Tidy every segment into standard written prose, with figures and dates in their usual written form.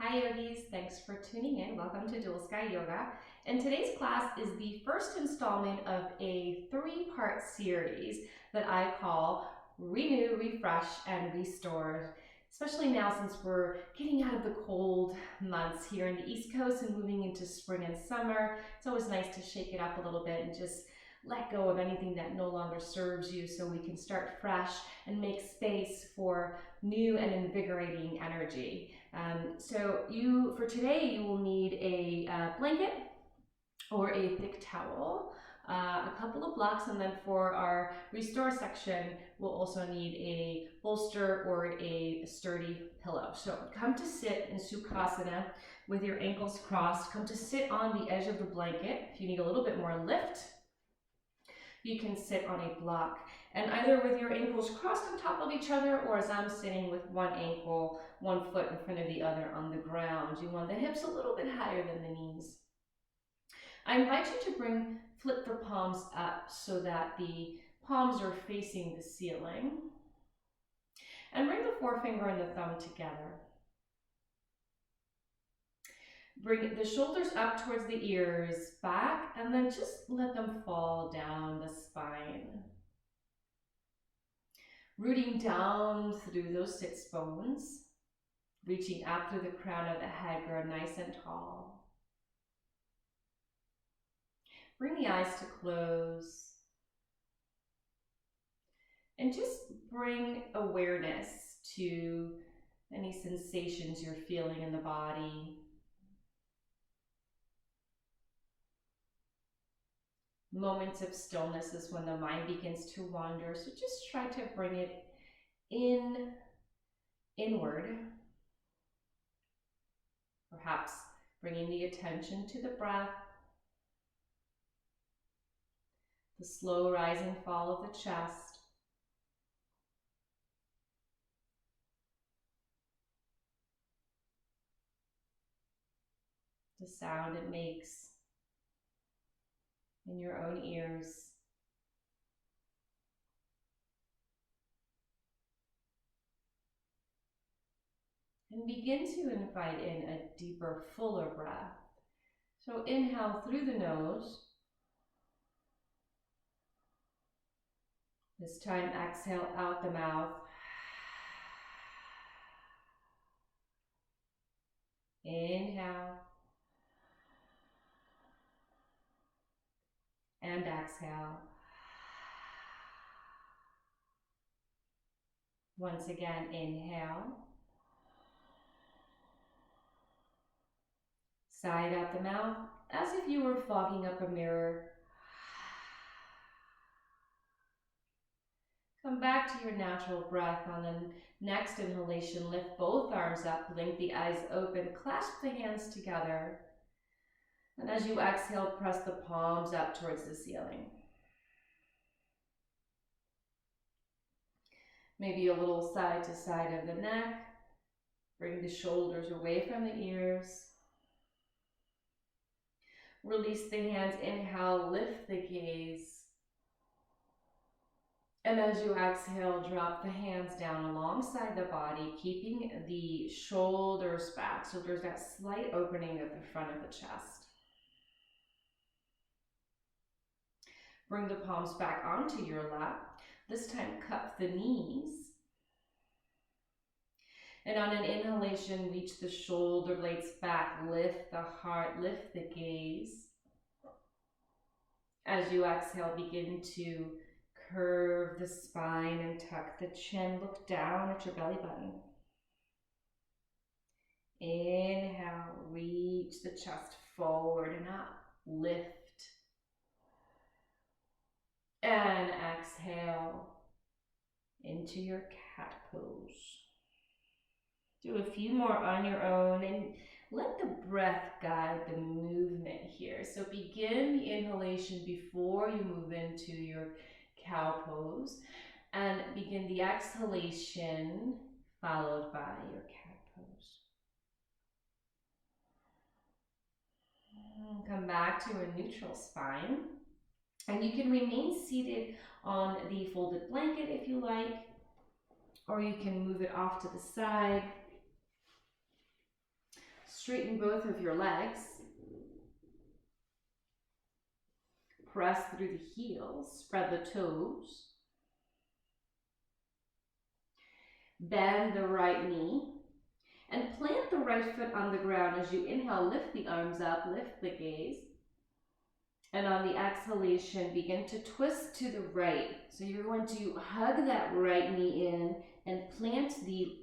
Hi yogis, thanks for tuning in. Welcome to Dual Sky Yoga. And today's class is the first installment of a three-part series that I call Renew, Refresh, and Restore. Especially now since we're getting out of the cold months here in the East Coast and moving into spring and summer. It's always nice to shake it up a little bit and just let go of anything that no longer serves you so we can start fresh and make space for new and invigorating energy. For today, you will need a blanket or a thick towel, a couple of blocks, and then for our restore section, we'll also need a bolster or a sturdy pillow. So come to sit in Sukhasana with your ankles crossed. Come to sit on the edge of the blanket. If you need a little bit more lift, you can sit on a block. And either with your ankles crossed on top of each other, or as I'm sitting with one ankle, one foot in front of the other on the ground. You want the hips a little bit higher than the knees. I invite you to flip the palms up so that the palms are facing the ceiling. And bring the forefinger and the thumb together. Bring the shoulders up towards the ears, back, and then just let them fall down the spine. Rooting down through those sits bones, reaching up through the crown of the head, grow nice and tall. Bring the eyes to close. And just bring awareness to any sensations you're feeling in the body. Moments of stillness is when the mind begins to wander, so just try to bring it inward. Perhaps bringing the attention to the breath, the slow rise and fall of the chest, the sound it makes in your own ears. And begin to invite in a deeper, fuller breath. So inhale through the nose. This time exhale out the mouth. Inhale. And exhale. Once again, inhale. Side out the mouth, as if you were fogging up a mirror. Come back to your natural breath. On the next inhalation, lift both arms up, blink the eyes open, clasp the hands together. And as you exhale, press the palms up towards the ceiling. Maybe a little side to side of the neck. Bring the shoulders away from the ears. Release the hands, inhale, lift the gaze. And as you exhale, drop the hands down alongside the body, keeping the shoulders back. So there's that slight opening of the front of the chest. Bring the palms back onto your lap. This time, cup the knees. And on an inhalation, reach the shoulder blades back, lift the heart, lift the gaze. As you exhale, begin to curve the spine and tuck the chin. Look down at your belly button. Inhale, reach the chest forward and up. Lift. And exhale into your cat pose. Do a few more on your own and let the breath guide the movement here. So begin the inhalation before you move into your cow pose, and begin the exhalation followed by your cat pose. And come back to a neutral spine, and you can remain seated on the folded blanket if you like, or you can move it off to the side. Straighten both of your legs. Press through the heels, spread the toes. Bend the right knee and plant the right foot on the ground. As you inhale, lift the arms up, lift the gaze. And on the exhalation, begin to twist to the right. So you're going to hug that right knee in and plant the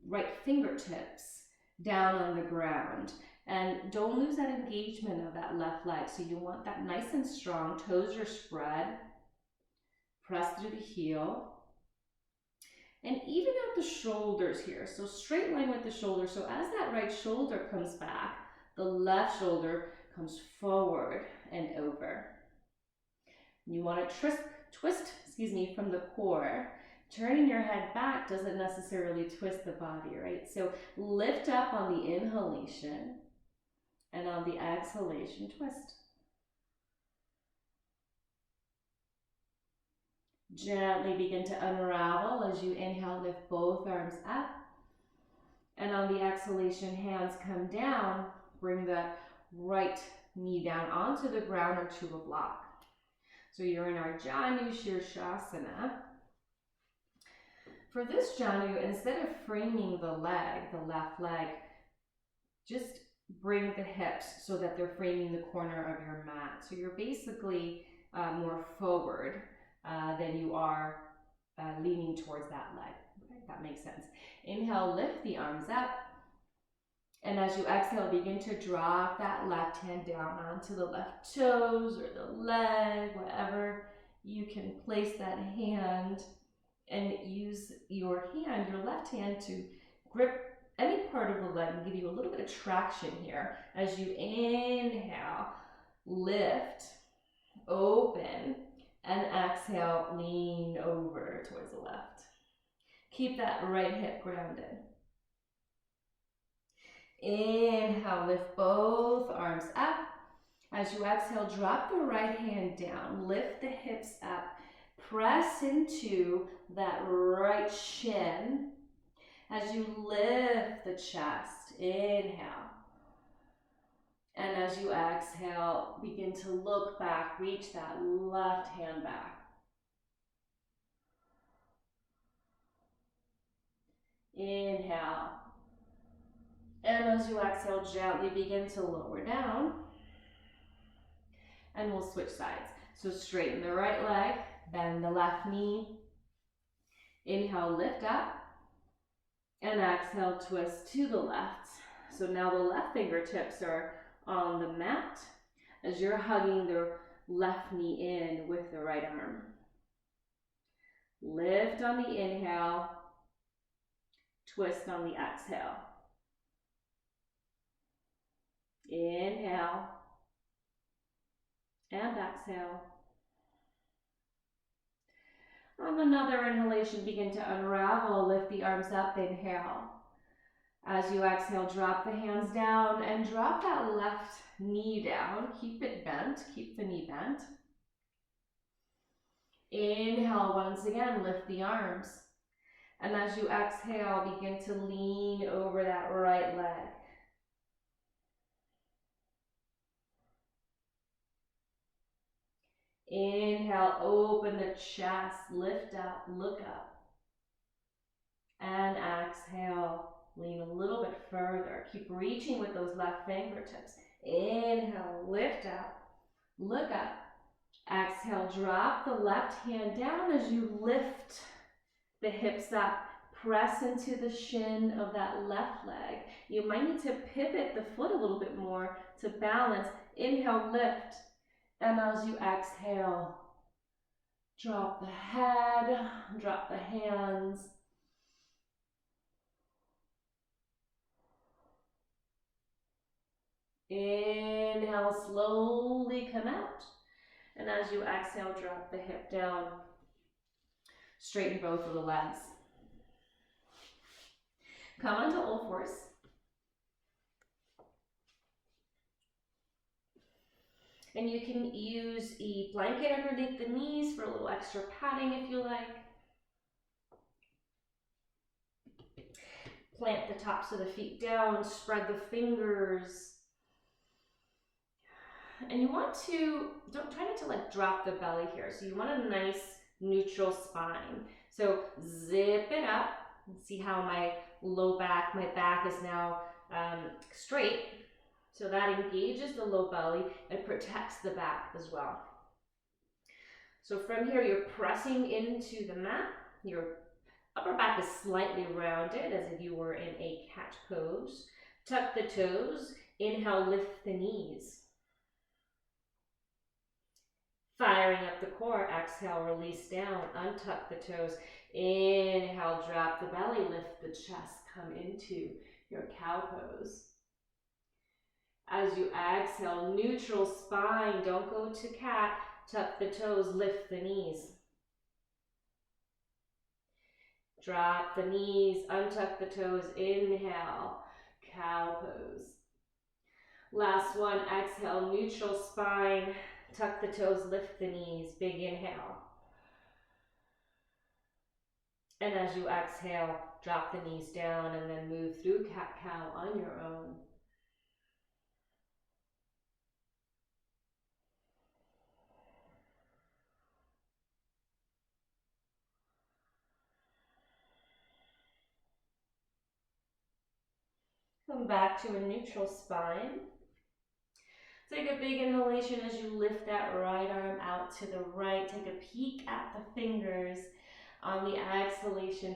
right fingertips down on the ground. And don't lose that engagement of that left leg. So you want that nice and strong. Toes are spread. Press through the heel. And even out the shoulders here. So straight line with the shoulder. So as that right shoulder comes back, the left shoulder comes forward and over. You want to twist from the core. Turning your head back doesn't necessarily twist the body, right? So lift up on the inhalation and on the exhalation, twist. Gently begin to unravel as you inhale, lift both arms up. And on the exhalation, hands come down. Bring the right knee down onto the ground or to a block. So you're in our Janu Shirshasana. For this Janu, instead of framing the left leg, just bring the hips so that they're framing the corner of your mat. So you're basically more forward than you are leaning towards that leg. Okay, that makes sense. Inhale, lift the arms up. And as you exhale, begin to drop that left hand down onto the left toes or the leg, wherever you can place that hand, and use your left hand to grip any part of the leg and give you a little bit of traction here. As you inhale, lift, open, and exhale, lean over towards the left. Keep that right hip grounded. Inhale, lift both arms up. As you exhale, drop the right hand down, lift the hips up, press into that right shin. As you lift the chest, inhale. And as you exhale, begin to look back, reach that left hand back. Inhale. And as you exhale, gently begin to lower down. And we'll switch sides. So straighten the right leg, bend the left knee. Inhale, lift up. And exhale, twist to the left. So now the left fingertips are on the mat as you're hugging the left knee in with the right arm. Lift on the inhale, twist on the exhale. Inhale and exhale. On another inhalation, begin to unravel, lift the arms up, inhale. As you exhale, drop the hands down and drop that left knee down. Keep it bent, keep the knee bent. Inhale, once again, lift the arms. And as you exhale, begin to lean over that right leg. Inhale, open the chest, lift up, look up. And exhale, lean a little bit further. Keep reaching with those left fingertips. Inhale, lift up, look up. Exhale, drop the left hand down as you lift the hips up. Press into the shin of that left leg. You might need to pivot the foot a little bit more to balance. Inhale, lift. And as you exhale, drop the head, drop the hands. Inhale, slowly come out. And as you exhale, drop the hip down. Straighten both of the legs. Come onto all fours. And you can use a blanket underneath the knees for a little extra padding if you like. Plant the tops of the feet down, spread the fingers. And you want to, don't try not to like drop the belly here. So you want a nice neutral spine. So zip it up. See how my low back, my back is now straight. So that engages the low belly and protects the back as well. So from here, you're pressing into the mat. Your upper back is slightly rounded as if you were in a cat pose. Tuck the toes. Inhale, lift the knees. Firing up the core, exhale, release down, untuck the toes. Inhale, drop the belly, lift the chest, come into your cow pose. As you exhale, neutral spine, don't go to cat, tuck the toes, lift the knees. Drop the knees, untuck the toes, inhale, cow pose. Last one, exhale, neutral spine, tuck the toes, lift the knees, big inhale. And as you exhale, drop the knees down and then move through cat-cow on your own. Come back to a neutral spine. Take a big inhalation as you lift that right arm out to the right. Take a peek at the fingers. On the exhalation,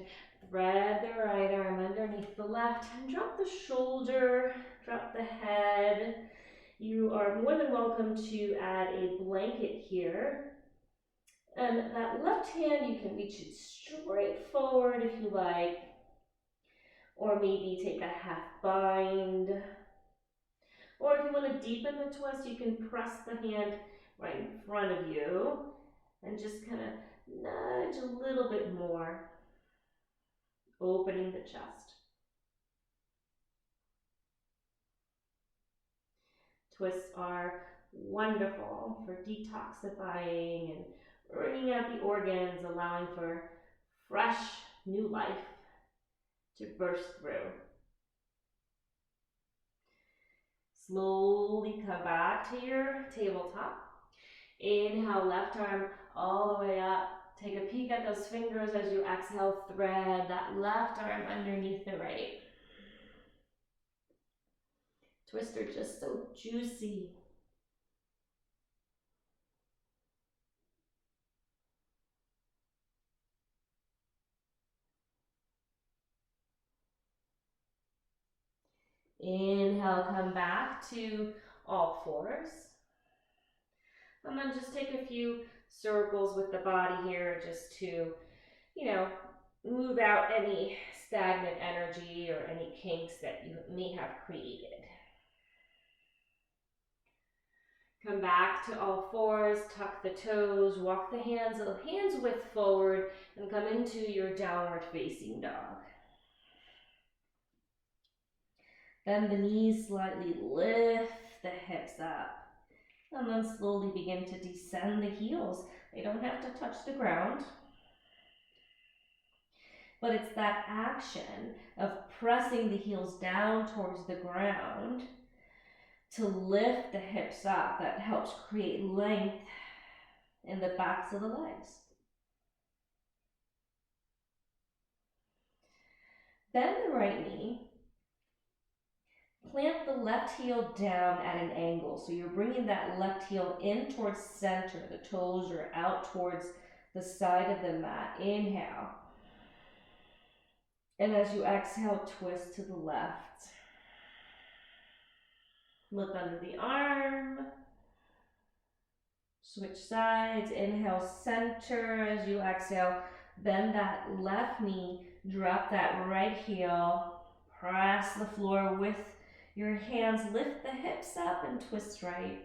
thread the right arm underneath the left and drop the shoulder, drop the head. You are more than welcome to add a blanket here. And that left hand, you can reach it straight forward if you like, or maybe take a half bind. Or if you want to deepen the twist, you can press the hand right in front of you and just kind of nudge a little bit more, opening the chest. Twists are wonderful for detoxifying and bringing out the organs, allowing for fresh new life to burst through. Slowly come back to your tabletop. Inhale, left arm all the way up. Take a peek at those fingers as you exhale, thread that left arm underneath the right. Twists are just so juicy. Inhale, come back to all fours. And then just take a few circles with the body here just to, move out any stagnant energy or any kinks that you may have created. Come back to all fours, tuck the toes, walk the hands width forward, and come into your downward facing dog. Bend the knees slightly, lift the hips up, and then slowly begin to descend the heels. They don't have to touch the ground, but it's that action of pressing the heels down towards the ground to lift the hips up that helps create length in the backs of the legs. Bend the right knee. Plant the left heel down at an angle. So you're bringing that left heel in towards center. The toes are out towards the side of the mat. Inhale. And as you exhale, twist to the left. Look under the arm. Switch sides. Inhale, center. As you exhale, bend that left knee. Drop that right heel. Press the floor with your hands, lift the hips up and twist right.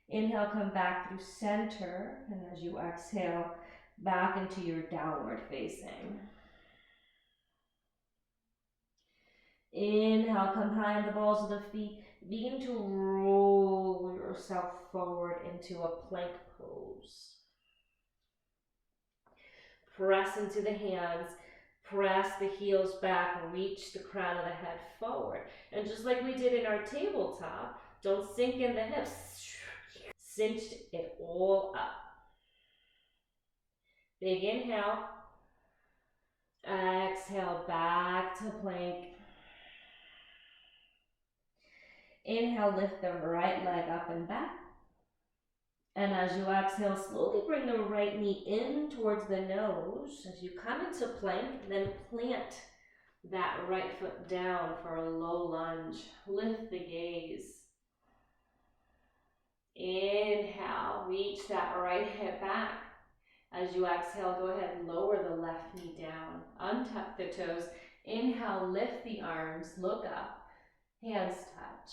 Inhale, come back through center, and as you exhale, back into your downward facing. Inhale, come high on the balls of the feet. Begin to roll yourself forward into a plank pose. Press into the hands. Press the heels back, reach the crown of the head forward. And just like we did in our tabletop, don't sink in the hips. Cinched it all up. Big inhale. Exhale, back to plank. Inhale, lift the right leg up and back. And as you exhale, slowly bring the right knee in towards the nose. As you come into plank, then plant that right foot down for a low lunge. Lift the gaze. Inhale, reach that right hip back. As you exhale, go ahead and lower the left knee down. Untuck the toes. Inhale, lift the arms, look up, hands touch.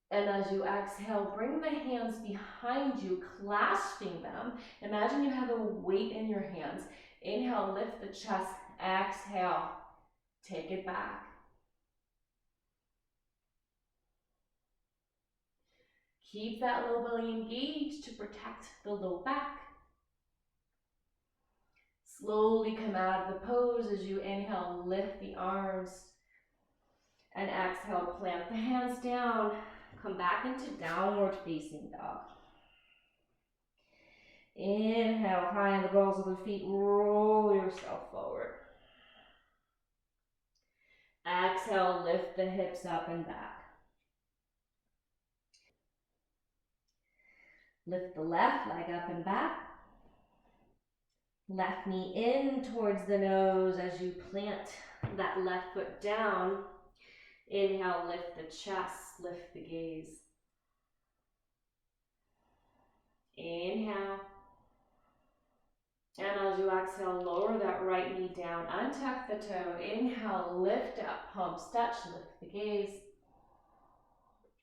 And as you exhale, bring the hands behind you, clasping them. Imagine you have a weight in your hands. Inhale, lift the chest. Exhale, take it back. Keep that low belly engaged to protect the low back. Slowly come out of the pose as you inhale, lift the arms. And exhale, plant the hands down. Come back into downward facing dog. Inhale, high on the balls of the feet, roll yourself forward. Exhale, lift the hips up and back. Lift the left leg up and back. Left knee in towards the nose as you plant that left foot down. Inhale, lift the chest, lift the gaze. Inhale. And as you exhale, lower that right knee down, untuck the toe. Inhale, lift up, palms touch, lift the gaze.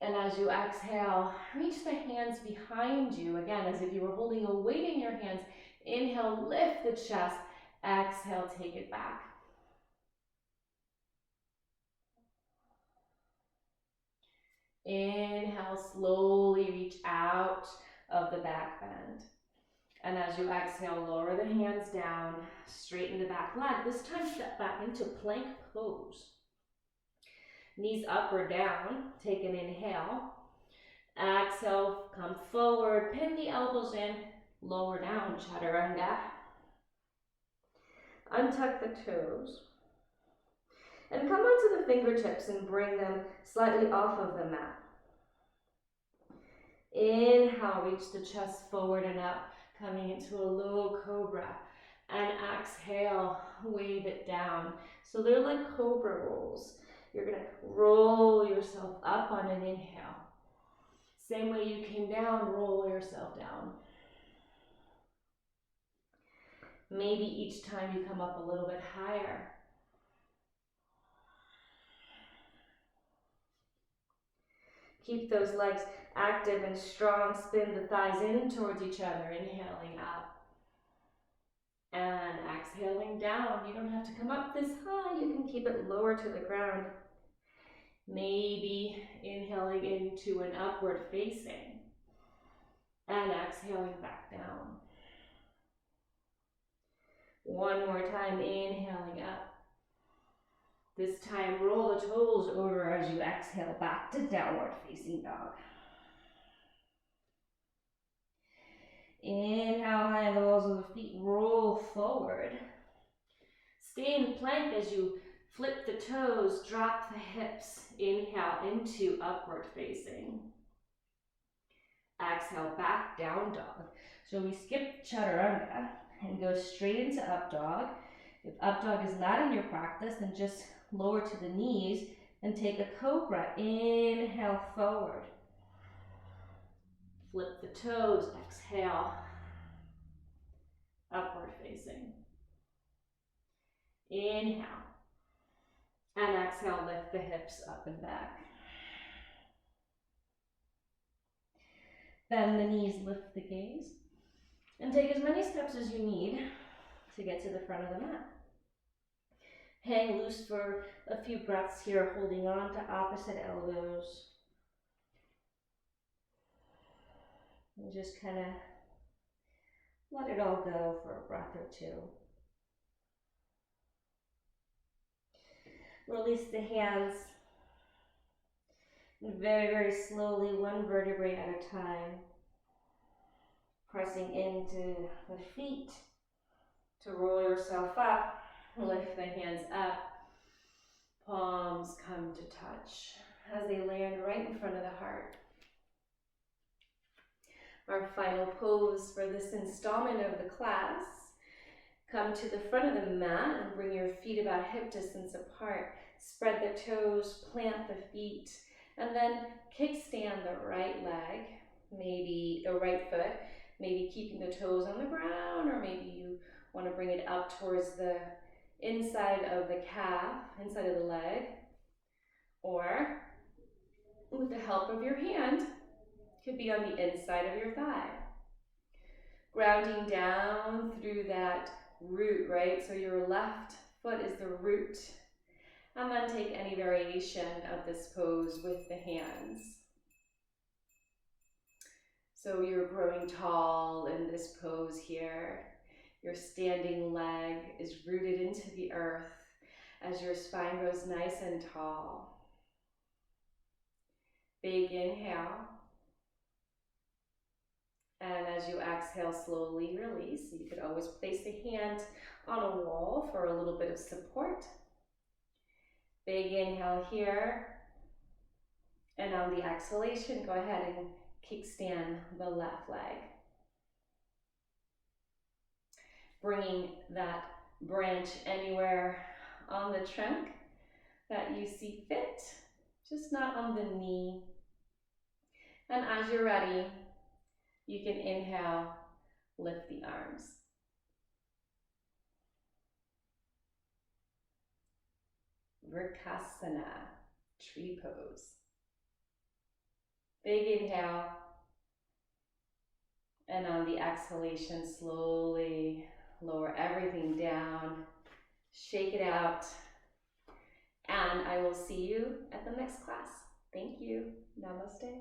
And as you exhale, reach the hands behind you, again, as if you were holding a weight in your hands. Inhale, lift the chest. Exhale, take it back. Inhale, slowly reach out of the back bend. And as you exhale, lower the hands down, straighten the back leg. This time, step back into plank pose. Knees up or down, take an inhale. Exhale, come forward, pin the elbows in, lower down, chaturanga. Untuck the toes. And come onto the fingertips and bring them slightly off of the mat. Inhale, reach the chest forward and up, coming into a low cobra. And exhale, wave it down. So they're like cobra rolls. You're gonna roll yourself up on an inhale. Same way you came down, roll yourself down. Maybe each time you come up a little bit higher. Keep those legs active and strong. Spin the thighs in towards each other, inhaling up. And exhaling down. You don't have to come up this high. You can keep it lower to the ground. Maybe inhaling into an upward facing. And exhaling back down. One more time, inhaling up. This time, roll the toes over as you exhale back to downward facing dog. Inhale, high on the balls of the feet, roll forward. Stay in plank as you flip the toes, drop the hips. Inhale into upward facing. Exhale, back down dog. So we skip chaturanga and go straight into up dog. If up dog is not in your practice, then just lower to the knees and take a cobra. Inhale forward. Flip the toes, exhale. Upward facing. Inhale. And exhale, lift the hips up and back. Bend the knees, lift the gaze. And take as many steps as you need to get to the front of the mat. Hang loose for a few breaths here, holding on to opposite elbows. And just kind of let it all go for a breath or two. Release the hands. And very, very slowly, one vertebrae at a time. Pressing into the feet to roll yourself up. Lift the hands up. Palms come to touch as they land right in front of the heart. Our final pose for this installment of the class. Come to the front of the mat and bring your feet about hip distance apart. Spread the toes, plant the feet, and then kickstand the right leg, maybe the right foot, maybe keeping the toes on the ground, or maybe you want to bring it up towards the inside of the calf, inside of the leg, or with the help of your hand, could be on the inside of your thigh. Grounding down through that root, right? So your left foot is the root. And then take any variation of this pose with the hands. So you're growing tall in this pose here. Your standing leg is rooted into the earth as your spine grows nice and tall. Big inhale. And as you exhale, slowly release. You could always place the hand on a wall for a little bit of support. Big inhale here. And on the exhalation, go ahead and kickstand the left leg. Bringing that branch anywhere on the trunk that you see fit, just not on the knee. And as you're ready, you can inhale, lift the arms. Vrksasana, tree pose. Big inhale. And on the exhalation, slowly lower everything down, shake it out. And I will see you at the next class. Thank you. Namaste.